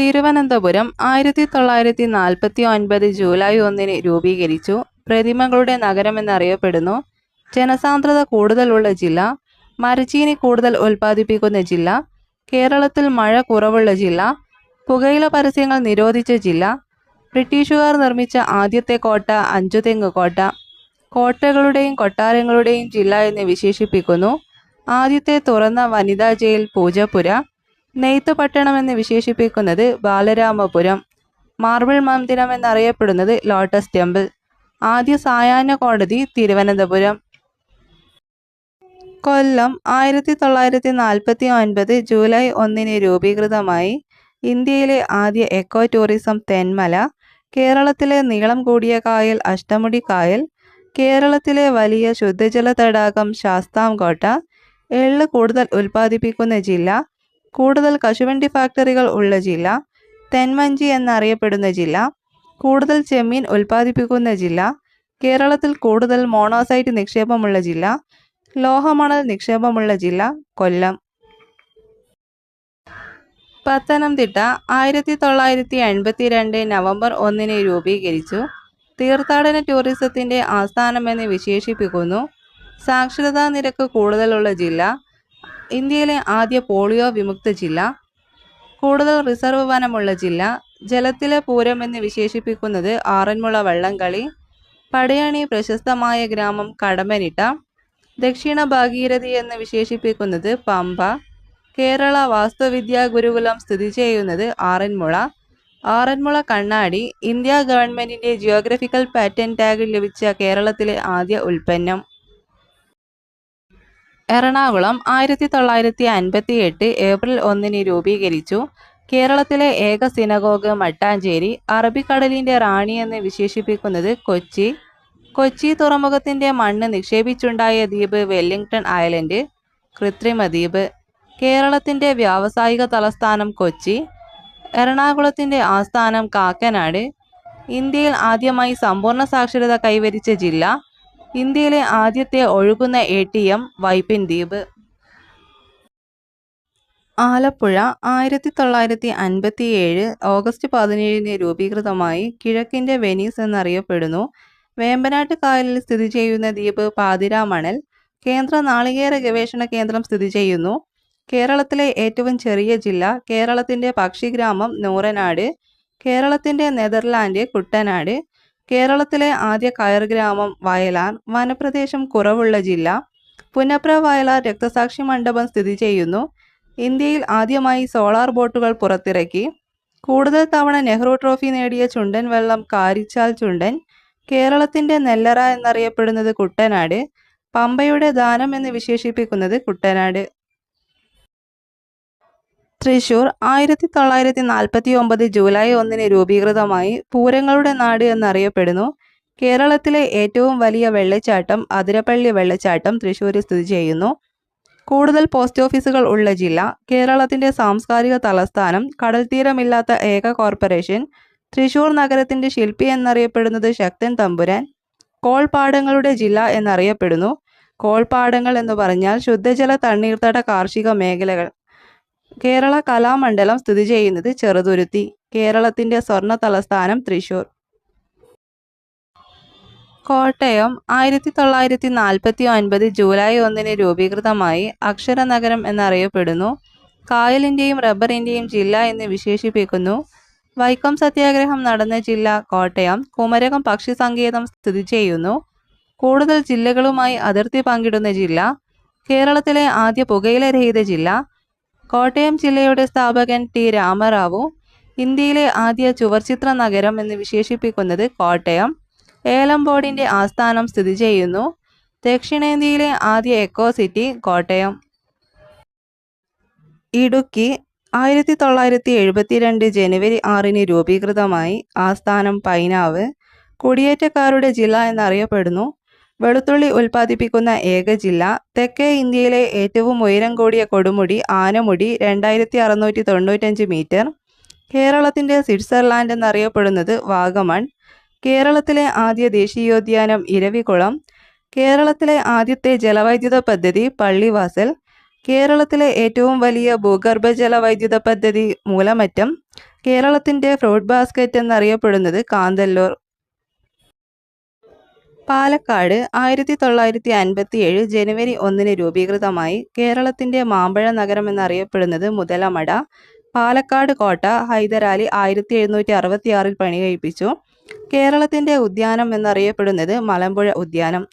Thiruvananthapuram 1949 July 1 രൂപീകരിച്ചു. പ്രതിമകളുടെ നഗരമെന്നറിയപ്പെടുന്നു. ജനസാന്ദ്രത കൂടുതലുള്ള ജില്ല. മരച്ചീനി കൂടുതൽ ഉൽപ്പാദിപ്പിക്കുന്ന ജില്ല. കേരളത്തിൽ മഴ കുറവുള്ള ജില്ല. പുകയില പരസ്യങ്ങൾ നിരോധിച്ച ജില്ല. ബ്രിട്ടീഷുകാർ നിർമ്മിച്ച ആദ്യത്തെ കോട്ട അഞ്ചുതെങ്ങ് കോട്ട. കോട്ടകളുടെയും കൊട്ടാരങ്ങളുടെയും ജില്ല എന്ന് വിശേഷിപ്പിക്കുന്നു. ആദ്യത്തെ തുറന്ന വനിതാ ജയിൽ പൂജപ്പുര. നെയ്ത്ത് പട്ടണം എന്ന് വിശേഷിപ്പിക്കുന്നത് ബാലരാമപുരം. മാർബിൾ മന്ദിരം എന്നറിയപ്പെടുന്നത് ലോട്ടസ് ടെമ്പിൾ. ആദ്യ സായാഹ്ന കോടതി തിരുവനന്തപുരം. കൊല്ലം 1949 ജൂലൈ 1 രൂപീകൃതമായി. ഇന്ത്യയിലെ ആദ്യ എക്കോ ടൂറിസം തെന്മല. കേരളത്തിലെ നീളം കൂടിയ കായൽ അഷ്ടമുടി കായൽ. കേരളത്തിലെ വലിയ ശുദ്ധജല തടാകം ശാസ്താംകോട്ട. എള്ള് കൂടുതൽ ഉൽപ്പാദിപ്പിക്കുന്ന ജില്ല. കൂടുതൽ കശുവണ്ടി ഫാക്ടറികൾ ഉള്ള ജില്ല. തെന്മഞ്ചി എന്നറിയപ്പെടുന്ന ജില്ല. കൂടുതൽ ചെമ്മീൻ ഉൽപ്പാദിപ്പിക്കുന്ന ജില്ല. കേരളത്തിൽ കൂടുതൽ മോണോസൈറ്റ് നിക്ഷേപമുള്ള ജില്ല. ലോഹമണൽ നിക്ഷേപമുള്ള ജില്ല കൊല്ലം. പത്തനംതിട്ട 1982 നവംബർ 1 രൂപീകരിച്ചു. തീർത്ഥാടന ടൂറിസത്തിന്റെ ആസ്ഥാനമെന്ന് വിശേഷിപ്പിക്കുന്നു. സാക്ഷരതാ നിരക്ക് കൂടുതലുള്ള ജില്ല. ഇന്ത്യയിലെ ആദ്യ പോളിയോ വിമുക്ത ജില്ല. കൂടുതൽ റിസർവ് വനമുള്ള ജില്ല. ജലത്തിലെ പൂരം എന്ന് വിശേഷിപ്പിക്കുന്നത് ആറന്മുള വള്ളംകളി. പടയണി പ്രശസ്തമായ ഗ്രാമം കടമ്പനിട്ട. ദക്ഷിണ ഭാഗീരഥി എന്ന് വിശേഷിപ്പിക്കുന്നത് പമ്പ. കേരള വാസ്തുവിദ്യാ ഗുരുകുലം സ്ഥിതി ചെയ്യുന്നത് ആറന്മുള. ആറന്മുള കണ്ണാടി ഇന്ത്യ ഗവൺമെന്റിന്റെ ജിയോഗ്രഫിക്കൽ പാറ്റേൺ ടാഗ് ലഭിച്ച കേരളത്തിലെ ആദ്യ ഉൽപ്പന്നം. എറണാകുളം 1958 ഏപ്രിൽ 1 രൂപീകരിച്ചു. കേരളത്തിലെ ഏക സിനഗോഗ് മട്ടാഞ്ചേരി. അറബിക്കടലിന്റെ റാണി എന്ന് വിശേഷിപ്പിക്കുന്നത് കൊച്ചി. കൊച്ചി തുറമുഖത്തിന്റെ മണ്ണ് നിക്ഷേപിച്ചുണ്ടായ ദ്വീപ് വെല്ലിംഗ്ടൺ ഐലൻഡ്. കൃത്രിമ ദ്വീപ്. കേരളത്തിന്റെ വ്യാവസായിക തലസ്ഥാനം കൊച്ചി. എറണാകുളത്തിന്റെ ആസ്ഥാനം കാക്കനാട്. ഇന്ത്യയിൽ ആദ്യമായി സമ്പൂർണ്ണ സാക്ഷരത കൈവരിച്ച ജില്ല. ഇന്ത്യയിലെ ആദ്യത്തെ ഒഴുകുന്ന ATM വൈപ്പിൻ ദ്വീപ്. ആലപ്പുഴ 1957 ഓഗസ്റ്റ് 17 രൂപീകൃതമായി. കിഴക്കിന്റെ വെനീസ് എന്നറിയപ്പെടുന്നു. വേമ്പനാട്ട് കായലിൽ സ്ഥിതി ചെയ്യുന്ന ദ്വീപ് പാതിരാമണൽ. കേന്ദ്ര നാളികേര ഗവേഷണ കേന്ദ്രം സ്ഥിതി ചെയ്യുന്നു. കേരളത്തിലെ ഏറ്റവും ചെറിയ ജില്ല. കേരളത്തിന്റെ പക്ഷിഗ്രാമം നൂറനാട്. കേരളത്തിന്റെ നെതർലാൻഡ് കുട്ടനാട്. കേരളത്തിലെ ആദ്യ കയർ ഗ്രാമം വയലാർ. വനപ്രദേശം കുറവുള്ള ജില്ല. പുന്നപ്ര വയലാർ രക്തസാക്ഷി മണ്ഡപം സ്ഥിതി ചെയ്യുന്നു. ഇന്ത്യയിൽ ആദ്യമായി സോളാർ ബോട്ടുകൾ പുറത്തിറക്കി. കൂടുതൽ തവണ നെഹ്റു ട്രോഫി നേടിയ ചുണ്ടൻ വള്ളം കാരിച്ചാൽ ചുണ്ടൻ. കേരളത്തിന്റെ നെല്ലറ എന്നറിയപ്പെടുന്നത് കുട്ടനാട്. പമ്പയുടെ ദാനം എന്ന് വിശേഷിപ്പിക്കുന്നത് കുട്ടനാട്. തൃശൂർ 1949 ജൂലൈ 1 രൂപീകൃതമായി. പൂരങ്ങളുടെ നാട് എന്നറിയപ്പെടുന്നു. കേരളത്തിലെ ഏറ്റവും വലിയ വെള്ളച്ചാട്ടം അതിരപ്പള്ളി വെള്ളച്ചാട്ടം തൃശ്ശൂരിൽ സ്ഥിതി ചെയ്യുന്നു. കൂടുതൽ പോസ്റ്റ് ഓഫീസുകൾ ഉള്ള ജില്ല. കേരളത്തിന്റെ സാംസ്കാരിക തലസ്ഥാനം. കടൽത്തീരമില്ലാത്ത ഏക കോർപ്പറേഷൻ. തൃശ്ശൂർ നഗരത്തിന്റെ ശില്പി എന്നറിയപ്പെടുന്നത് ശക്തൻ തമ്പുരാൻ. കോൾപ്പാടങ്ങളുടെ ജില്ല എന്നറിയപ്പെടുന്നു. കോൾപ്പാടങ്ങൾ എന്ന് പറഞ്ഞാൽ ശുദ്ധജല തണ്ണീർത്തട കാർഷിക മേഖലകൾ. കേരള കലാമണ്ഡലം സ്ഥിതി ചെയ്യുന്നത് ചെറുതുരുത്തി. കേരളത്തിന്റെ സ്വർണ്ണ തലസ്ഥാനം തൃശ്ശൂർ. കോട്ടയം 1949 ജൂലൈ 1 രൂപീകൃതമായി. അക്ഷരനഗരം എന്നറിയപ്പെടുന്നു. കായലിന്റെയും റബ്ബറിന്റെയും ജില്ല എന്ന് വിശേഷിപ്പിക്കുന്നു. വൈക്കം സത്യാഗ്രഹം നടന്ന ജില്ല കോട്ടയം. കുമരകം പക്ഷി സങ്കേതം സ്ഥിതി ചെയ്യുന്നു. കൂടുതൽ ജില്ലകളുമായി അതിർത്തി പങ്കിടുന്ന ജില്ല. കേരളത്തിലെ ആദ്യ പുകയിലരഹിത ജില്ല. കോട്ടയം ജില്ലയുടെ സ്ഥാപകൻ T. രാമറാവു. ഇന്ത്യയിലെ ആദ്യ ചുവർച്ചിത്ര നഗരം എന്ന് വിശേഷിപ്പിക്കുന്നത് കോട്ടയം. ഏലം ബോർഡിന്റെ ആസ്ഥാനം സ്ഥിതി ചെയ്യുന്നു. ദക്ഷിണേന്ത്യയിലെ ആദ്യ എക്കോ സിറ്റി കോട്ടയം. ഇടുക്കി 1972 ജനുവരി 6 രൂപീകൃതമായി. ആസ്ഥാനം പൈനാവ്. കുടിയേറ്റക്കാരുടെ ജില്ല എന്നറിയപ്പെടുന്നു. വെളുത്തുള്ളി ഉൽപ്പാദിപ്പിക്കുന്ന ഏക ജില്ല. തെക്കേ ഇന്ത്യയിലെ ഏറ്റവും ഉയരം കൂടിയ കൊടുമുടി ആനമുടി 2695 മീറ്റർ. കേരളത്തിന്റെ സ്വിറ്റ്സർലാൻഡ് എന്നറിയപ്പെടുന്നത് വാഗമൺ. കേരളത്തിലെ ആദ്യ ദേശീയോദ്യാനം ഇരവികുളം. കേരളത്തിലെ ആദ്യത്തെ ജലവൈദ്യുത പദ്ധതി പള്ളിവാസൽ. കേരളത്തിലെ ഏറ്റവും വലിയ ഭൂഗർഭജല വൈദ്യുത പദ്ധതി മൂലമറ്റം. കേരളത്തിൻ്റെ ഫ്രൂട്ട് ബാസ്ക്കറ്റ് എന്നറിയപ്പെടുന്നത് കാന്തല്ലൂർ. പാലക്കാട് 1957 ജനുവരി 1 രൂപീകൃതമായി. കേരളത്തിൻ്റെ മാമ്പഴ നഗരം എന്നറിയപ്പെടുന്നത് മുതലമട. പാലക്കാട് കോട്ട ഹൈദരാലി 1766 പണി കഴിപ്പിച്ചു. കേരളത്തിൻ്റെ ഉദ്യാനം എന്നറിയപ്പെടുന്നത് മലമ്പുഴ ഉദ്യാനം.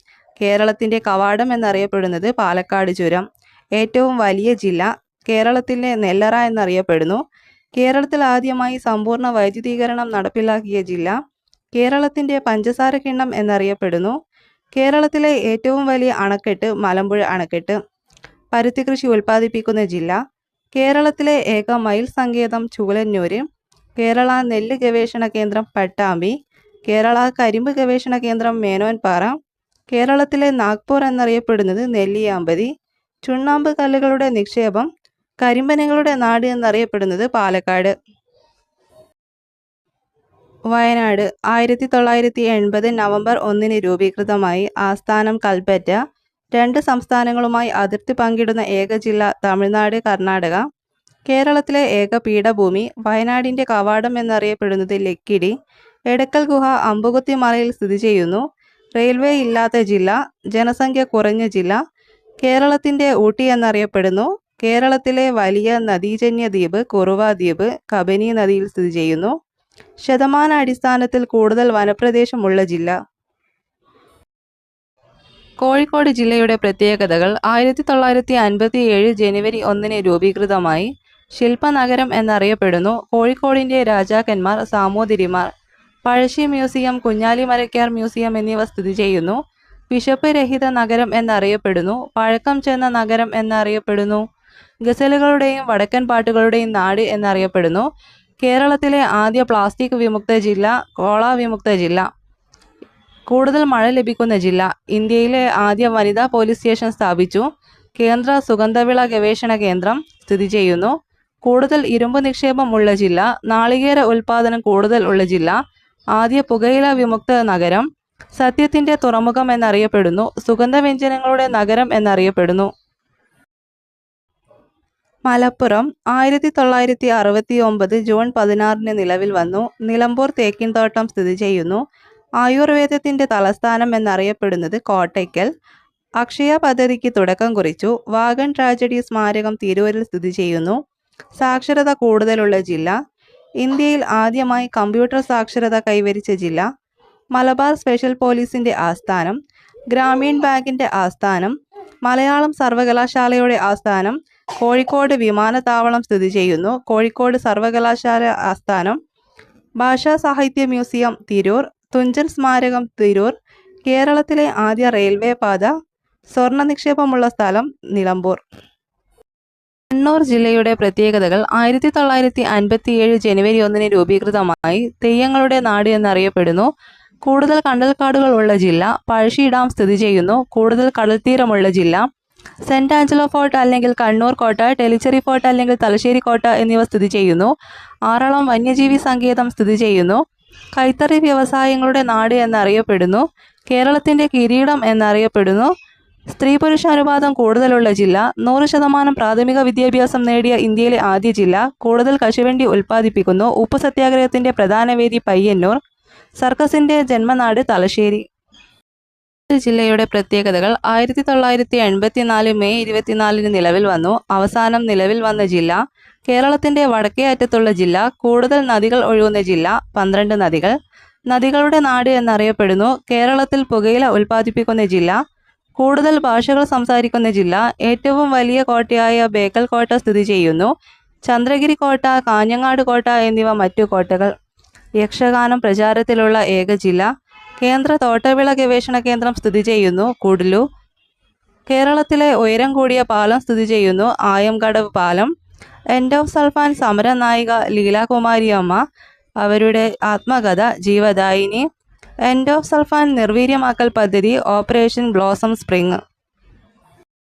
കേരളത്തിൻ്റെ കവാടം എന്നറിയപ്പെടുന്നത് പാലക്കാട് ചുരം. ഏറ്റവും വലിയ ജില്ല കേരളത്തിലെ നെല്ലറ എന്നറിയപ്പെടുന്നു. കേരളത്തിൽ ആദ്യമായി സമ്പൂർണ്ണ വൈദ്യുതീകരണം നടപ്പിലാക്കിയ ജില്ല കേരളത്തിൻ്റെ പഞ്ചസാര കിണ്ണം എന്നറിയപ്പെടുന്നു. കേരളത്തിലെ ഏറ്റവും വലിയ അണക്കെട്ട് മലമ്പുഴ അണക്കെട്ട്. പരുത്തി കൃഷി ഉൽപ്പാദിപ്പിക്കുന്ന ജില്ല കേരളത്തിലെ ഏക മയിൽ സങ്കേതം ചൂലന്നൂര്. കേരള നെല്ല് ഗവേഷണ കേന്ദ്രം പട്ടാമ്പി. കേരള കരിമ്പ് ഗവേഷണ കേന്ദ്രം മേനോൻപാറ. കേരളത്തിലെ നാഗ്പൂർ എന്നറിയപ്പെടുന്നത് നെല്ലിയാമ്പതി. ചുണ്ണാമ്പ് കല്ലുകളുടെ നിക്ഷേപം കരിമ്പനകളുടെ നാട് എന്നറിയപ്പെടുന്നത് പാലക്കാട്. വയനാട് 1980 നവംബർ 1 രൂപീകൃതമായി. ആസ്ഥാനം കൽപ്പറ്റ. 2 സംസ്ഥാനങ്ങളുമായി അതിർത്തി പങ്കിടുന്ന ഏക ജില്ല തമിഴ്നാട് കർണാടക. കേരളത്തിലെ ഏക പീഠഭൂമി. വയനാടിൻ്റെ കവാടം എന്നറിയപ്പെടുന്നത് ലക്കിടി. എടക്കൽ ഗുഹ അമ്പുകുത്തി മലയിൽ സ്ഥിതി ചെയ്യുന്നു. റെയിൽവേ ഇല്ലാത്ത ജില്ല. ജനസംഖ്യ കുറഞ്ഞ ജില്ല കേരളത്തിൻ്റെ ഊട്ടി എന്നറിയപ്പെടുന്നു. കേരളത്തിലെ വലിയ നദീജന്യ ദ്വീപ് കുറുവ ദ്വീപ് കബനി നദിയിൽ സ്ഥിതി ചെയ്യുന്നു. ശതമാന അടിസ്ഥാനത്തിൽ കൂടുതൽ വനപ്രദേശമുള്ള ജില്ല. കോഴിക്കോട് ജില്ലയുടെ പ്രത്യേകതകൾ. 1957 ജനുവരി 1 രൂപീകൃതമായി. ശില്പനഗരം എന്നറിയപ്പെടുന്നു. കോഴിക്കോടിൻ്റെ രാജാക്കന്മാർ സാമൂതിരിമാർ. പഴശ്ശി മ്യൂസിയം കുഞ്ഞാലി മരക്കാർ മ്യൂസിയം എന്നിവ സ്ഥിതി ചെയ്യുന്നു. വിശപ്പ് രഹിത നഗരം എന്നറിയപ്പെടുന്നു. പഴക്കം ചെന്ന നഗരം എന്നറിയപ്പെടുന്നു. ഗസലുകളുടെയും വടക്കൻ പാട്ടുകളുടെയും നാട് എന്നറിയപ്പെടുന്നു. കേരളത്തിലെ ആദ്യ പ്ലാസ്റ്റിക് വിമുക്ത ജില്ല കോള വിമുക്ത ജില്ല. കൂടുതൽ മഴ ലഭിക്കുന്ന ജില്ല. ഇന്ത്യയിലെ ആദ്യ വനിതാ പോലീസ് സ്റ്റേഷൻ സ്ഥാപിച്ചു. കേന്ദ്ര സുഗന്ധവിള ഗവേഷണ കേന്ദ്രം സ്ഥിതി ചെയ്യുന്നു. കൂടുതൽ ഇരുമ്പ് നിക്ഷേപം ഉള്ള ജില്ല. നാളികേര ഉൽപ്പാദനം കൂടുതൽ ഉള്ള ജില്ല. ആദ്യ പുകയില വിമുക്ത നഗരം. സത്യത്തിൻ്റെ തുറമുഖം എന്നറിയപ്പെടുന്നു. സുഗന്ധവ്യഞ്ജനങ്ങളുടെ നഗരം എന്നറിയപ്പെടുന്നു. മലപ്പുറം 1969 ജൂൺ 16 നിലവിൽ വന്നു. നിലമ്പൂർ തേക്കിൻതോട്ടം സ്ഥിതി ചെയ്യുന്നു. ആയുർവേദത്തിൻ്റെ തലസ്ഥാനം എന്നറിയപ്പെടുന്നത് കോട്ടയ്ക്കൽ. അക്ഷയ പദ്ധതിക്ക് തുടക്കം കുറിച്ചു. വാഗൺ ട്രാജഡി സ്മാരകം തിരൂരിൽ സ്ഥിതി ചെയ്യുന്നു. സാക്ഷരത കൂടുതലുള്ള ജില്ല. ഇന്ത്യയിൽ ആദ്യമായി കമ്പ്യൂട്ടർ സാക്ഷരത കൈവരിച്ച ജില്ല. മലബാർ സ്പെഷ്യൽ പോലീസിൻ്റെ ആസ്ഥാനം. ഗ്രാമീൺ ബാങ്കിൻ്റെ ആസ്ഥാനം. മലയാളം സർവകലാശാലയുടെ ആസ്ഥാനം. കോഴിക്കോട് വിമാനത്താവളം സ്ഥിതി ചെയ്യുന്നു. കോഴിക്കോട് സർവകലാശാല ആസ്ഥാനം. ഭാഷാ സാഹിത്യ മ്യൂസിയം തിരൂർ. തുഞ്ചൻ സ്മാരകം തിരൂർ. കേരളത്തിലെ ആദ്യ റെയിൽവേ പാത. സ്വർണ്ണ നിക്ഷേപമുള്ള സ്ഥലം നിലമ്പൂർ. കണ്ണൂർ ജില്ലയുടെ പ്രത്യേകതകൾ. 1957 ജനുവരി 1 രൂപീകൃതമായി. തെയ്യങ്ങളുടെ നാട് എന്നറിയപ്പെടുന്നു. കൂടുതൽ കണ്ടൽക്കാടുകൾ ഉള്ള ജില്ല. പഴശ്ശി ഡാം സ്ഥിതി ചെയ്യുന്നു. കൂടുതൽ കടൽത്തീരമുള്ള ജില്ല. സെന്റ് ആഞ്ചലോ ഫോർട്ട് അല്ലെങ്കിൽ കണ്ണൂർ കോട്ട, ടെലിച്ചെറി ഫോർട്ട് അല്ലെങ്കിൽ തലശ്ശേരി കോട്ട എന്നിവ സ്ഥിതി ചെയ്യുന്നു. ആറളം വന്യജീവി സങ്കേതം സ്ഥിതി ചെയ്യുന്നു. കൈത്തറി വ്യവസായങ്ങളുടെ നാട് എന്നറിയപ്പെടുന്നു. കേരളത്തിൻ്റെ കിരീടം എന്നറിയപ്പെടുന്നു. സ്ത്രീ പുരുഷ അനുപാതം കൂടുതലുള്ള ജില്ല. 100% പ്രാഥമിക വിദ്യാഭ്യാസം നേടിയ ഇന്ത്യയിലെ ആദ്യ ജില്ല. കൂടുതൽ കശുവണ്ടി ഉൽപ്പാദിപ്പിക്കുന്നു. ഉപ്പ് സത്യാഗ്രഹത്തിൻ്റെ പ്രധാന വേദി പയ്യന്നൂർ. സർക്കസിൻ്റെ ജന്മനാട് തലശ്ശേരി. ജില്ലയുടെ പ്രത്യേകതകൾ. 1984 മെയ് 24 നിലവിൽ വന്നു. അവസാനം നിലവിൽ വന്ന ജില്ല. കേരളത്തിൻ്റെ വടക്കേ അറ്റത്തുള്ള ജില്ല. കൂടുതൽ നദികൾ ഒഴുകുന്ന ജില്ല. 12 നദികൾ. നദികളുടെ നാട് എന്നറിയപ്പെടുന്നു. കേരളത്തിൽ പുകയില ഉൽപ്പാദിപ്പിക്കുന്ന ജില്ല. കൂടുതൽ ഭാഷകൾ സംസാരിക്കുന്ന ജില്ല. ഏറ്റവും വലിയ കോട്ടയായ ബേക്കൽ കോട്ട സ്ഥിതി ചെയ്യുന്നു. ചന്ദ്രഗിരി കോട്ട, കാഞ്ഞങ്ങാട് കോട്ട എന്നിവ മറ്റു കോട്ടകൾ. യക്ഷഗാനം പ്രചാരത്തിലുള്ള ഏക ജില്ല. കേന്ദ്ര തോട്ടവിള ഗവേഷണ കേന്ദ്രം സ്ഥിതി ചെയ്യുന്നു കുഡ്ലു. കേരളത്തിലെ ഉയരം കൂടിയ പാലം സ്ഥിതി ചെയ്യുന്നു ആയംകടവ് പാലം. എൻഡോസൾഫാൻ സമര നായിക ലീലാകുമാരിയമ്മ. അവരുടെ ആത്മകഥ ജീവദായിനി. എൻഡോസൾഫാൻ നിർവീര്യമാക്കൽ പദ്ധതി ഓപ്പറേഷൻ ബ്ലോസം സ്പ്രിംഗ്.